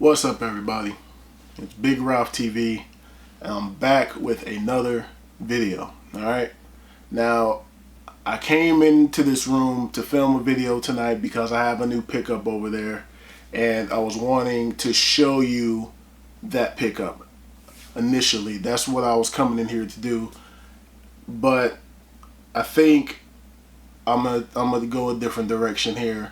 What's up, everybody? It's Big Ralph TV, and I'm back with another video. Alright, now I came into this room to film a video tonight because I have a new pickup over there, and I was wanting to show you that pickup. Initially, that's what I was coming in here to do, but I think I'm gonna go a different direction here.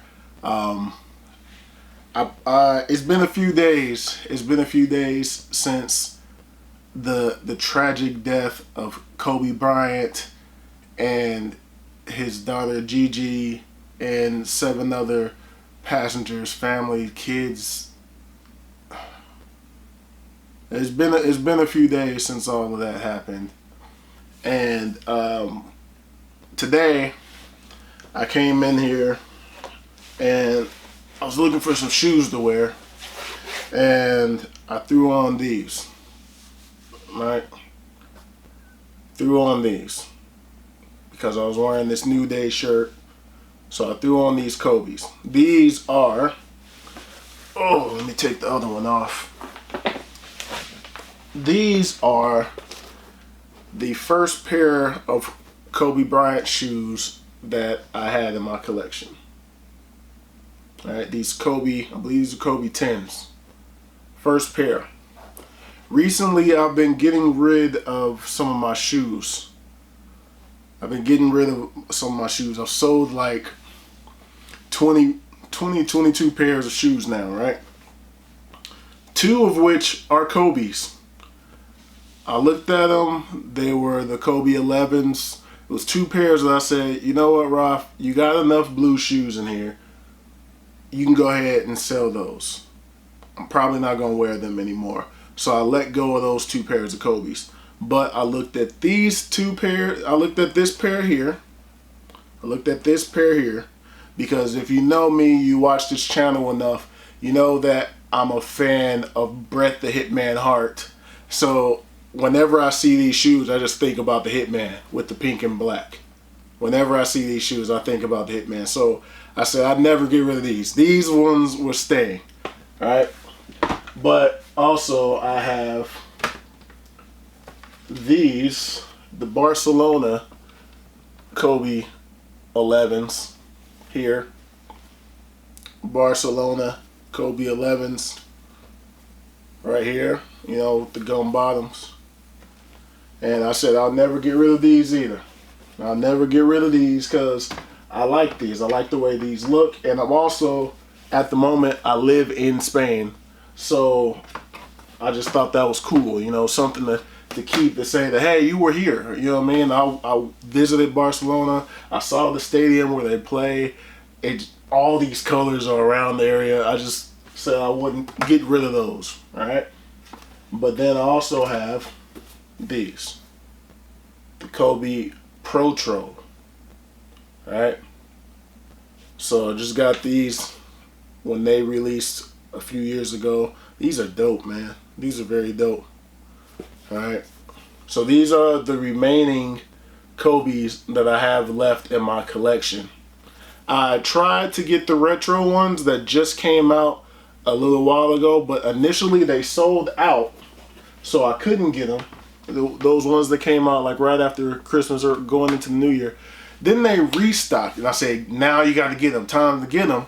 It's been a few days. It's been a few days since the tragic death of Kobe Bryant and his daughter Gigi and 7 other passengers, family, kids. It's been a few days since all of that happened, and today I came in here and I was looking for some shoes to wear, and I threw on these. Right? Threw on these because I was wearing this New Day shirt, so I threw on these Kobe's. These are, oh, let me take the other one off. These are the first pair of Kobe Bryant shoes that I had in my collection. Alright, these Kobe, I believe these are Kobe 10s. First pair. Recently, I've been getting rid of some of my shoes. I've sold like 22 pairs of shoes now, right? 2 of which are Kobe's. I looked at them. They were the Kobe 11s. It was 2 pairs that I said, you know what, Ralph, you got enough blue shoes in here. You can go ahead and sell those. I'm probably not going to wear them anymore. So I let go of those 2 pairs of Kobe's. But I looked at these 2 pairs. I looked at this pair here. Because if you know me, you watch this channel enough, you know that I'm a fan of Bret the Hitman Hart. So whenever I see these shoes, I just think about the Hitman with the pink and black. Whenever I see these shoes, I think about the Hitman. So I said I'd never get rid of these. These ones were staying. Alright? But also I have these, the Barcelona Kobe 11s here. Barcelona Kobe 11s right here, you know, with the gum bottoms. And I said I'll never get rid of these either. I'll never get rid of these because I like these. I like the way these look. And I'm also, at the moment, I live in Spain. So I just thought that was cool, you know, something to keep, to say that, hey, you were here. You know what I mean? I visited Barcelona. I saw the stadium where they play. All these colors are around the area. I just said I wouldn't get rid of those, all right? But then I also have these. The Kobe Protro. Alright, so I just got these when they released a few years ago. These are dope, man. These are very dope. Alright, so these are the remaining Kobe's that I have left in my collection. I tried to get the retro ones that just came out a little while ago, but initially they sold out, so I couldn't get them. Those ones that came out like right after Christmas or going into the New Year. Then they restocked, and I said, now you got to get them. Time to get them.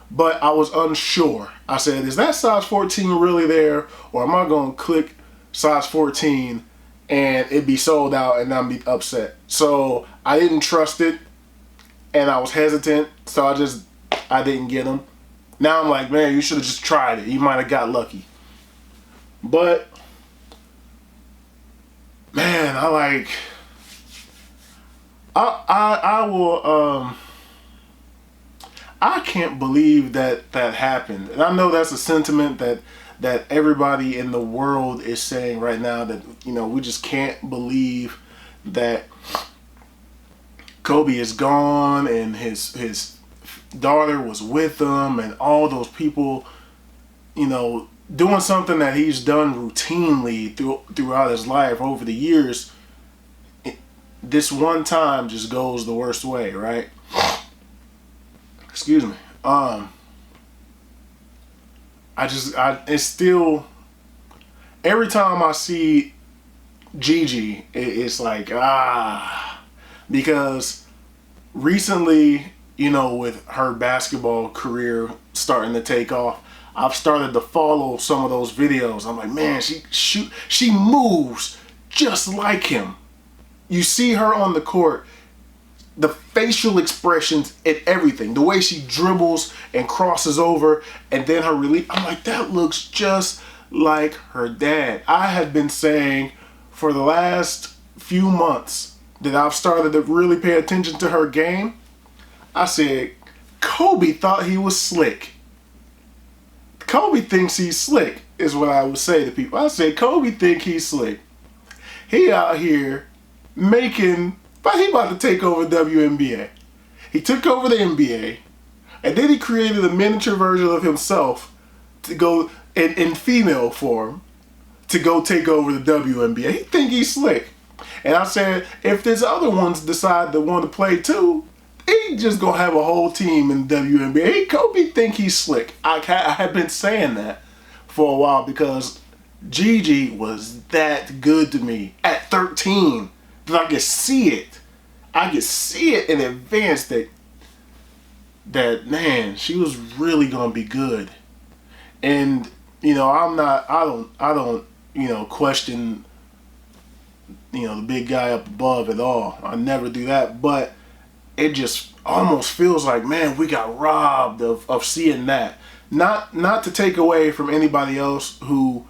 But I was unsure. I said, is that size 14 really there? Or am I going to click size 14 and it be sold out and I'll be upset? So I didn't trust it, and I was hesitant. So I didn't get them. Now I'm like, man, you should have just tried it. You might have got lucky. But, man, I can't believe that happened. And I know that's a sentiment that everybody in the world is saying right now, that, you know, we just can't believe that Kobe is gone and his daughter was with him, and all those people, you know, doing something that he's done routinely throughout his life over the years. This one time just goes the worst way, right? Excuse me. it's still, every time I see Gigi, it's like, because recently, you know, with her basketball career starting to take off, I've started to follow some of those videos. I'm like, man, she moves just like him. You see her on the court, the facial expressions and everything, the way she dribbles and crosses over, and then her release. I'm like, that looks just like her dad. I have been saying for the last few months that I've started to really pay attention to her game. I said, Kobe thought he was slick. Kobe thinks he's slick, is what I would say to people. I said, Kobe think he's slick. He out here making, but he about to take over WNBA. He took over the NBA, and then he created a miniature version of himself to go in female form to go take over the WNBA. He think he's slick. And I said, if there's other ones decide to want to play too, he just gonna have a whole team in the WNBA. Kobe think he's slick. I have been saying that for a while because Gigi was that good to me at 13 that I could see it. I could see it in advance that man, she was really gonna be good. And you know, I don't you know, question, you know, the big guy up above at all. I never do that, but it just almost feels like, man, we got robbed of seeing that. Not to take away from anybody else who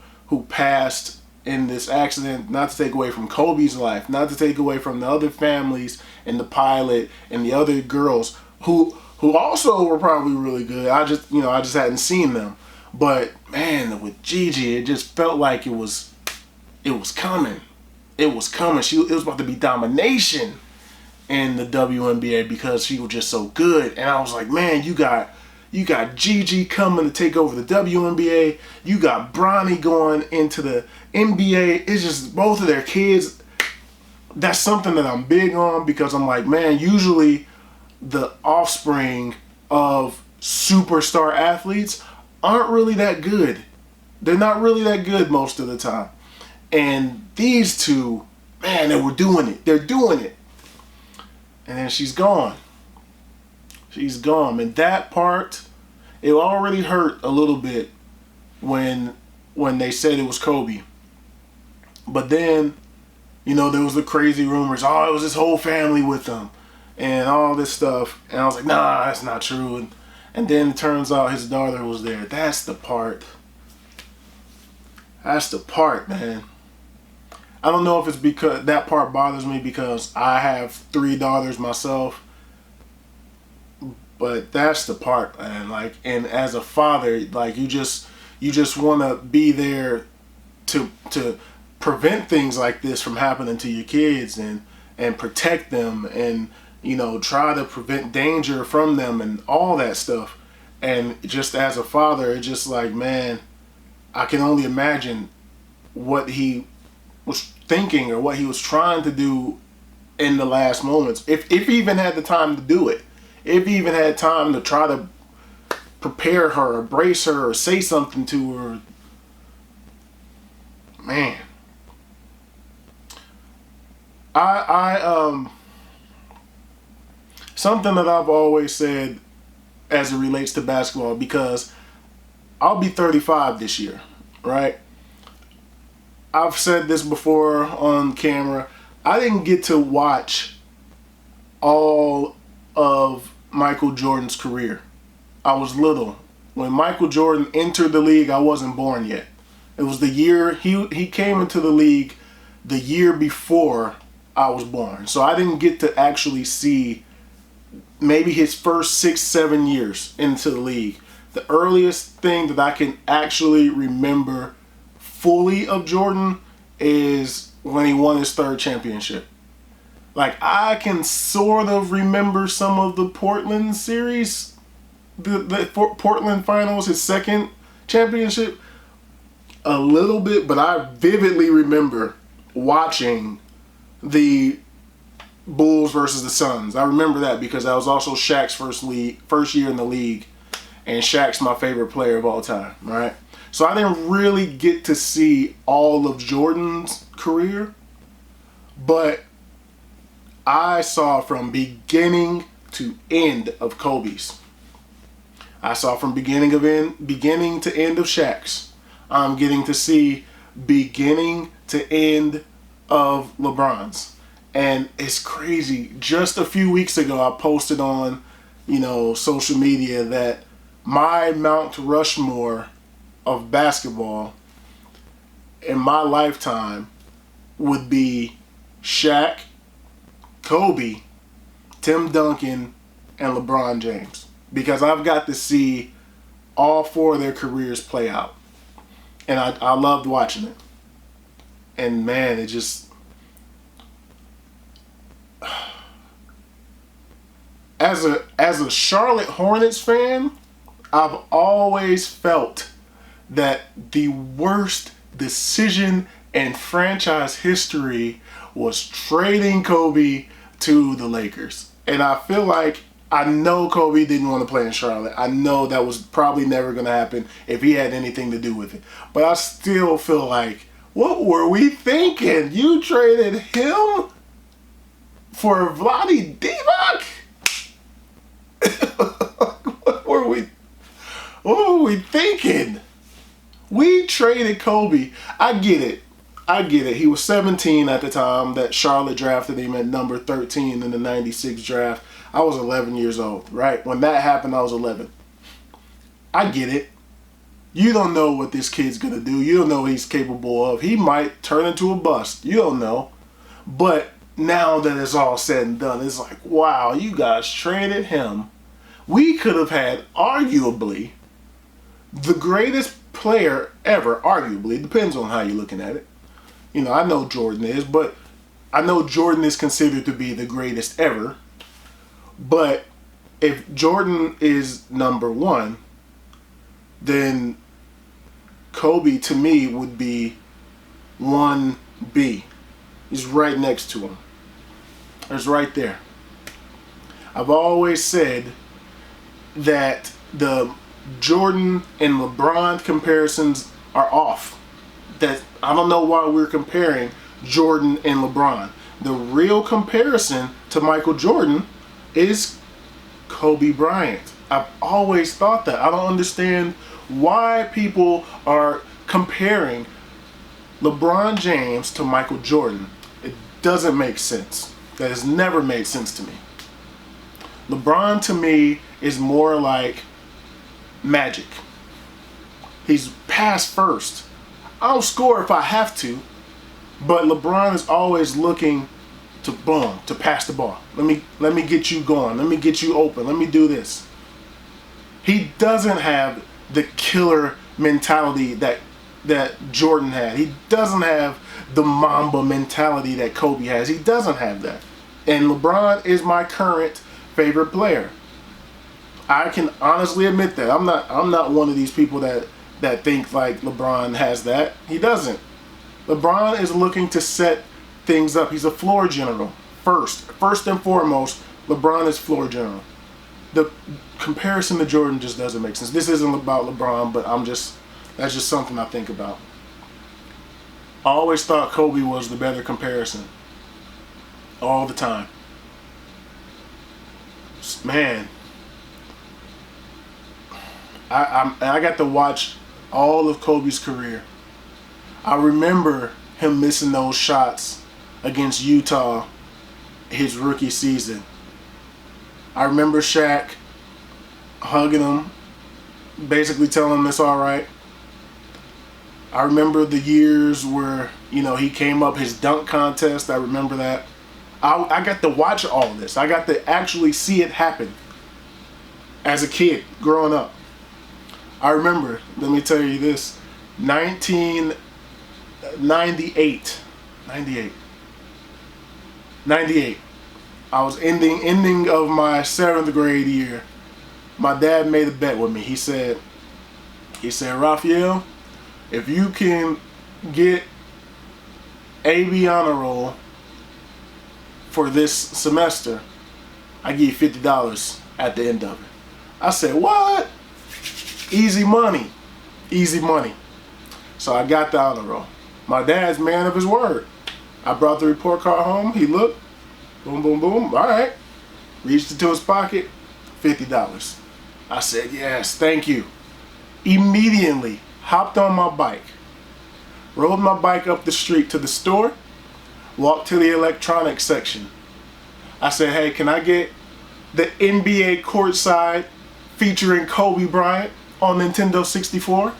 passed in this accident, not to take away from Kobe's life, not to take away from the other families and the pilot and the other girls who also were probably really good. I just hadn't seen them. But man, with Gigi, it just felt like it was coming. It was coming. It was about to be domination in the WNBA because she was just so good. And I was like, man, you got Gigi coming to take over the WNBA. You got Bronny going into the NBA. It's just both of their kids. That's something that I'm big on because I'm like, man, usually the offspring of superstar athletes aren't really that good. They're not really that good most of the time. And these two, man, they were doing it. They're doing it. And then she's gone. She's gone. And that part, it already hurt a little bit when they said it was Kobe. But then, you know, there was the crazy rumors. Oh, it was his whole family with them. And all this stuff. And I was like, nah, that's not true. And then it turns out his daughter was there. That's the part. That's the part, man. I don't know if it's because that part bothers me because I have 3 daughters myself. But that's the part, man. Like, and as a father, like you just want to be there to prevent things like this from happening to your kids and protect them and, you know, try to prevent danger from them and all that stuff. And just as a father, it's just like, man, I can only imagine what he was thinking or what he was trying to do in the last moments. If he even had the time to do it. If he even had time to try to prepare her or brace her or say something to her. Man. Something that I've always said as it relates to basketball, because I'll be 35 this year, right? I've said this before on camera. I didn't get to watch all of Michael Jordan's career. I was little. When Michael Jordan entered the league, I wasn't born yet. It was the year he came into the league the year before I was born. So I didn't get to actually see maybe his first 6-7 years into the league. The earliest thing that I can actually remember fully of Jordan is when he won his 3rd championship. Like, I can sort of remember some of the Portland series, the Portland finals, his 2nd championship, a little bit, but I vividly remember watching the Bulls versus the Suns. I remember that because that was also Shaq's first year in the league. and Shaq's my favorite player of all time, right? So I didn't really get to see all of Jordan's career, but I saw from beginning to end of Kobe's. I saw from beginning to end of Shaq's. I'm getting to see beginning to end of LeBron's. And it's crazy. Just a few weeks ago, I posted on, social media that my Mount Rushmore of basketball in my lifetime would be Shaq, Kobe, Tim Duncan, and LeBron James. Because I've got to see all four of their careers play out. And I loved watching it. And man, it just... As a Charlotte Hornets fan, I've always felt that the worst decision in franchise history was trading Kobe to the Lakers. And I feel like I know Kobe didn't want to play in Charlotte. I know that was probably never going to happen if he had anything to do with it. But I still feel like, what were we thinking? You traded him for Vlade Divac? What were we thinking? We traded Kobe. I get it. He was 17 at the time that Charlotte drafted him at number 13 in the 96 draft. I was 11 years old, right? When that happened, I was 11. I get it. You don't know what this kid's going to do. You don't know what he's capable of. He might turn into a bust. You don't know. But now that it's all said and done, it's like, wow, you guys traded him. We could have had arguably the greatest player ever, arguably. It depends on how you're looking at it. I know Jordan is, but I know Jordan is considered to be the greatest ever. But if Jordan is number one, then Kobe to me would be 1B. He's right next to him. It's right there. I've always said that the Jordan and LeBron comparisons are off. That I don't know why we're comparing Jordan and LeBron. The real comparison to Michael Jordan is Kobe Bryant. I've always thought that. I don't understand why people are comparing LeBron James to Michael Jordan. It doesn't make sense. That has never made sense to me. LeBron to me is more like Magic. He's pass first. I'll score if I have to, but LeBron is always looking to pass the ball. Let me get you going. Let me get you open. Let me do this. He doesn't have the killer mentality that Jordan had. He doesn't have the Mamba mentality that Kobe has. He doesn't have that. And LeBron is my current favorite player. I can honestly admit that. I'm not one of these people that think like LeBron has that. He doesn't. LeBron is looking to set things up. He's a floor general. First and foremost, LeBron is floor general. The comparison to Jordan just doesn't make sense. This isn't about LeBron, but that's just something I think about. I always thought Kobe was the better comparison. All the time. Man. I got to watch all of Kobe's career. I remember him missing those shots against Utah his rookie season. I remember Shaq hugging him, basically telling him it's all right. I remember the years where, he came up his dunk contest. I remember that. I got to watch all of this. I got to actually see it happen as a kid growing up. I remember, let me tell you this, 1998. I was ending of my 7th grade year. My dad made a bet with me. He said, Raphael, if you can get AB honor roll for this semester, I give you $50 at the end of it. I said, what? Easy money. Easy money. So I got the honor roll. My dad's man of his word. I brought the report card home. He looked. Boom, boom, boom. All right. Reached into his pocket. $50. I said, yes, thank you. Immediately hopped on my bike. Rode my bike up the street to the store. Walked to the electronics section. I said, hey, can I get the NBA courtside featuring Kobe Bryant on Nintendo 64?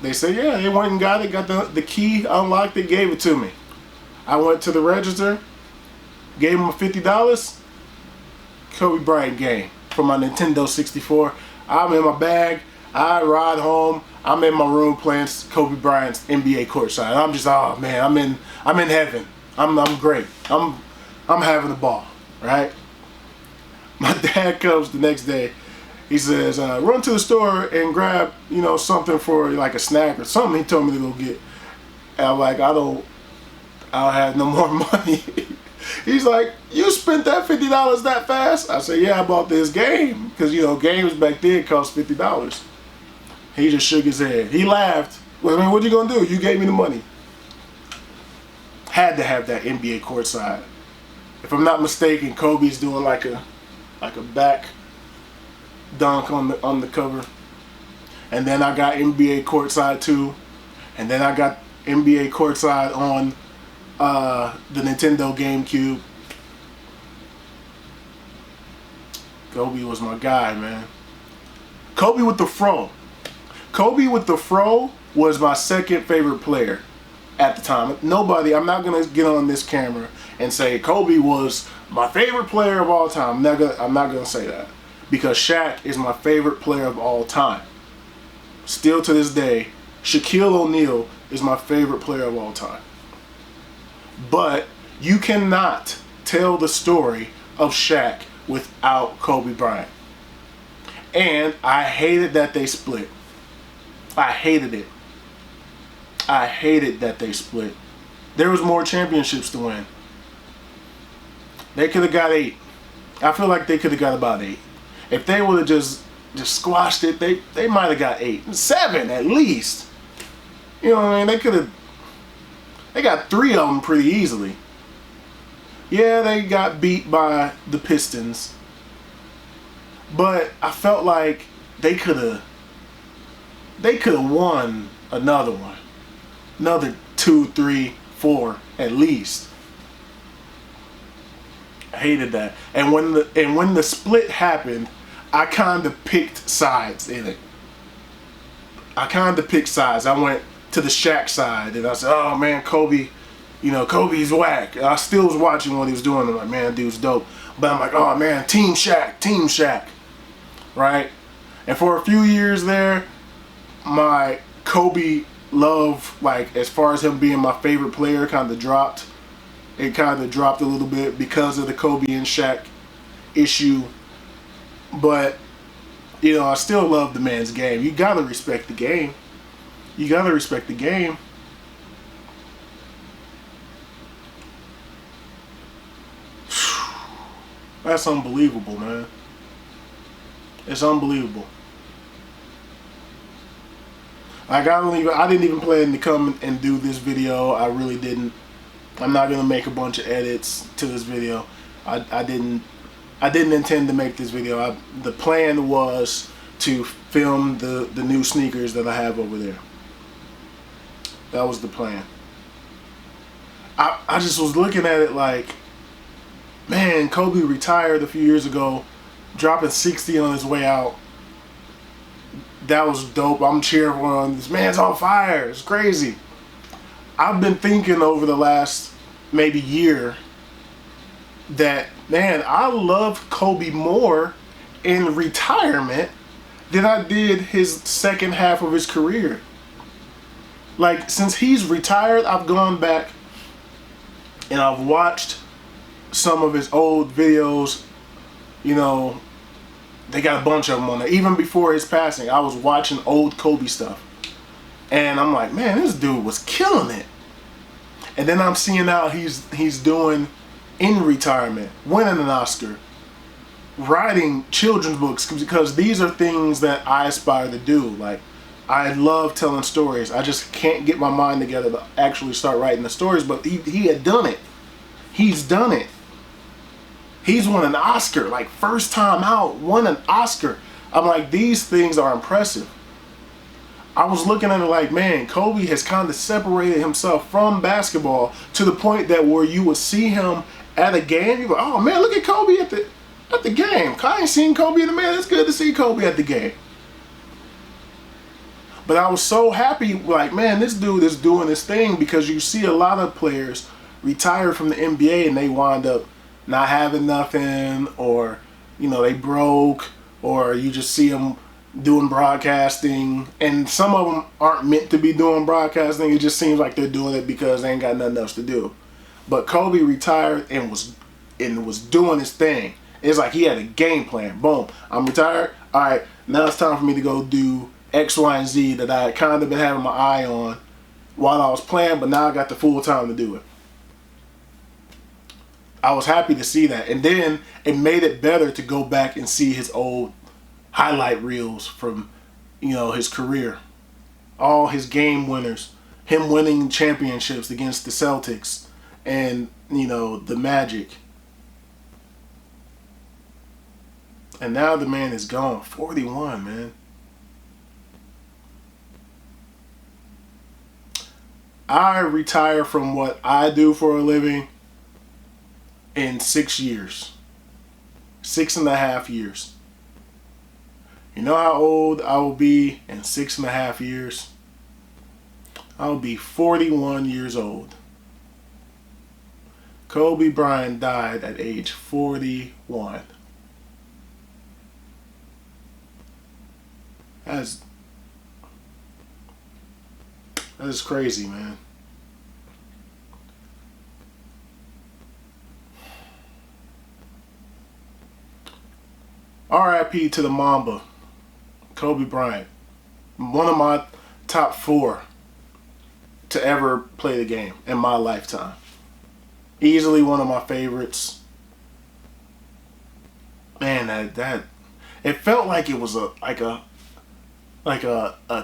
They said, yeah, they went and got it, got the key, unlocked it, gave it to me. I went to the register, gave them $50, Kobe Bryant game for my Nintendo 64. I'm in my bag, I ride home, I'm in my room playing Kobe Bryant's NBA courtside. I'm just, oh man, I'm in heaven. I'm great. I'm having a ball, right? My dad comes the next day. He says, run to the store and grab, something for like a snack or something. He told me to go get. And I'm like, I don't have no more money. He's like, you spent that $50 that fast? I said, yeah, I bought this game. Because, games back then cost $50. He just shook his head. He laughed. Well, I mean, what you going to do? You gave me the money. Had to have that NBA courtside. If I'm not mistaken, Kobe's doing like a back dunk on the cover, and then I got NBA courtside too, and then I got NBA courtside on the Nintendo GameCube. Kobe was my guy, man. Kobe with the fro. Kobe with the fro was my second favorite player at the time. I'm not gonna get on this camera and say Kobe was my favorite player of all time. I'm not gonna say that. Because Shaq is my favorite player of all time. Still to this day, Shaquille O'Neal is my favorite player of all time. But you cannot tell the story of Shaq without Kobe Bryant. And I hated that they split. I hated it. I hated that they split. There was more championships to win. They could have got 8. I feel like they could have got about 8. If they would have just squashed it, they might have got 8. 7 at least. You know what I mean? They got 3 of them pretty easily. Yeah, they got beat by the Pistons. But I felt like they could have won another one. Another 2, 3, 4 at least. I hated that. And when the split happened, I kind of picked sides in it. I went to the Shaq side, and I said, oh man, Kobe, Kobe's whack. I still was watching what he was doing. I'm like, man, dude's dope. But I'm like, oh man, Team Shaq. Right? And for a few years there, my Kobe love, like as far as him being my favorite player, kind of dropped. It kind of dropped a little bit because of the Kobe and Shaq issue. But, I still love the man's game. You gotta respect the game. That's unbelievable, man. It's unbelievable. Like, I didn't even plan to come and do this video. I really didn't. I'm not gonna make a bunch of edits to this video. I didn't intend to make this video. The plan was to film the new sneakers that I have over there. That was the plan. I just was looking at it like, man, Kobe retired a few years ago, dropping 60 on his way out. That was dope. I'm cheering for him. This man's on fire. It's crazy. I've been thinking over the last maybe year that, man, I love Kobe more in retirement than I did his second half of his career. Like, since he's retired, I've gone back and I've watched some of his old videos. They got a bunch of them on there. Even before his passing, I was watching old Kobe stuff. And I'm like, man, this dude was killing it. And then I'm seeing how he's doing in retirement, winning an Oscar, writing children's books because these are things that I aspire to do. Like, I love telling stories. I just can't get my mind together to actually start writing the stories. But he had done it. He's done it. He's won an Oscar. Like, first time out, won an Oscar. I'm like, these things are impressive. I was looking at it like, man, Kobe has kind of separated himself from basketball to the point that where you would see him at a game, you're like, oh man, look at Kobe at the game. I ain't seen Kobe in the man. It's good to see Kobe at the game. But I was so happy, like, man, this dude is doing this thing, because you see a lot of players retire from the NBA and they wind up not having nothing, or, you know, they broke, or you just see them doing broadcasting, and some of them aren't meant to be doing broadcasting. It just seems like they're doing it because they ain't got nothing else to do. But Kobe retired and was doing his thing. It's like he had a game plan. Boom, I'm retired. All right, now it's time for me to go do X, Y, and Z that I had kind of been having my eye on while I was playing, but now I got the full time to do it. I was happy to see that. And then it made it better to go back and see his old highlight reels from, you know, his career. All his game winners. Him winning championships against the Celtics and, you know, the Magic. And now the man is gone. 41, man. I retire from what I do for a living in 6 years. 6.5 years. You know how old I will be in 6.5 years? I will be 41 years old. Kobe Bryant died at age 41. That is crazy, man. R.I.P. to the Mamba, Kobe Bryant. One of my top 4 to ever play the game in my lifetime. Easily one of my favorites. Man, that it felt like it was a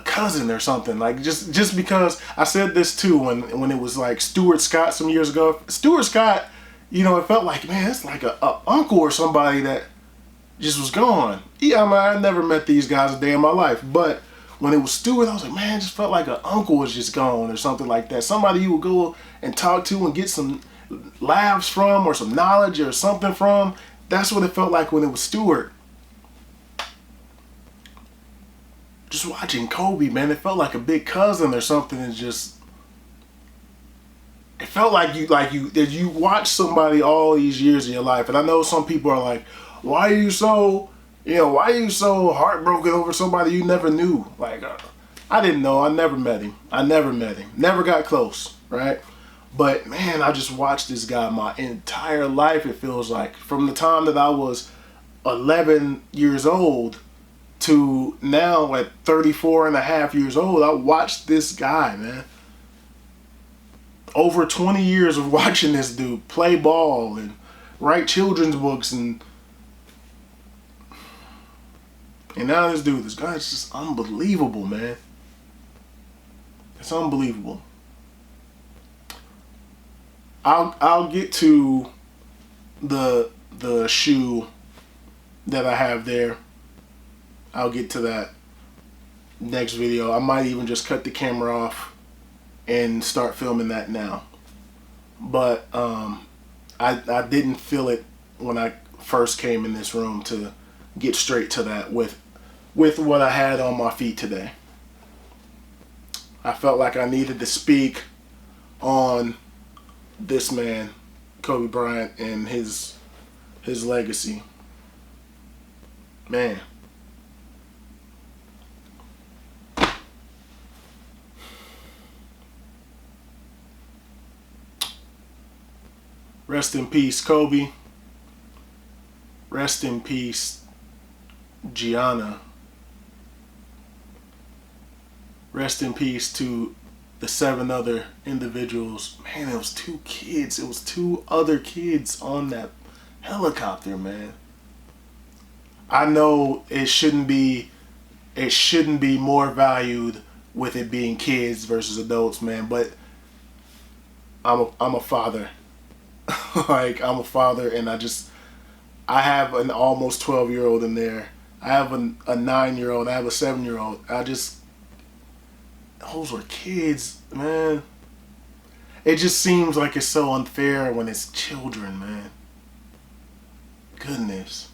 cousin or something. Like, just because I said this too when it was like Stuart Scott some years ago. Stuart Scott, you know, it felt like, man, it's like a uncle or somebody that just was gone. Yeah, I mean, I never met these guys a day in my life, but when it was Stuart, I was like, man, it just felt like an uncle was just gone or something like that. Somebody you would go and talk to and get some laughs from or some knowledge or something from. That's what it felt like when it was Stuart. Just watching Kobe, man, it felt like a big cousin or something. It felt like you watch somebody all these years of your life. And I know some people are like, why are you so heartbroken over somebody you never knew? Like, I didn't know. I never met him. Never got close, right? But man, I just watched this guy my entire life, it feels like. From the time that I was 11 years old to now at 34 and a half years old, I watched this guy, man. Over 20 years of watching this dude play ball and write children's books, and now this guy is just unbelievable, man. It's unbelievable. I'll get to the shoe that I have there. I'll get to that next video. I might even just cut the camera off and start filming that now. But I didn't feel it when I first came in this room to get straight to that with what I had on my feet today. I felt like I needed to speak on this man, Kobe Bryant, and his legacy. Man. Rest in peace, Kobe. Rest in peace, Gianna. Rest in peace to the 7 other individuals. Man, it was 2 kids. It was 2 other kids on that helicopter, man. I know it shouldn't be more valued with it being kids versus adults, man. But I'm a father. Like, I'm a father, and I have an almost 12-year-old in there. I have a 9-year-old. I have a 7-year-old. Those were kids, man. It just seems like it's so unfair when it's children, man. Goodness.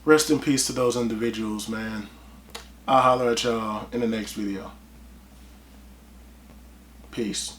Rest in peace to those individuals, man. I'll holler at y'all in the next video. Peace.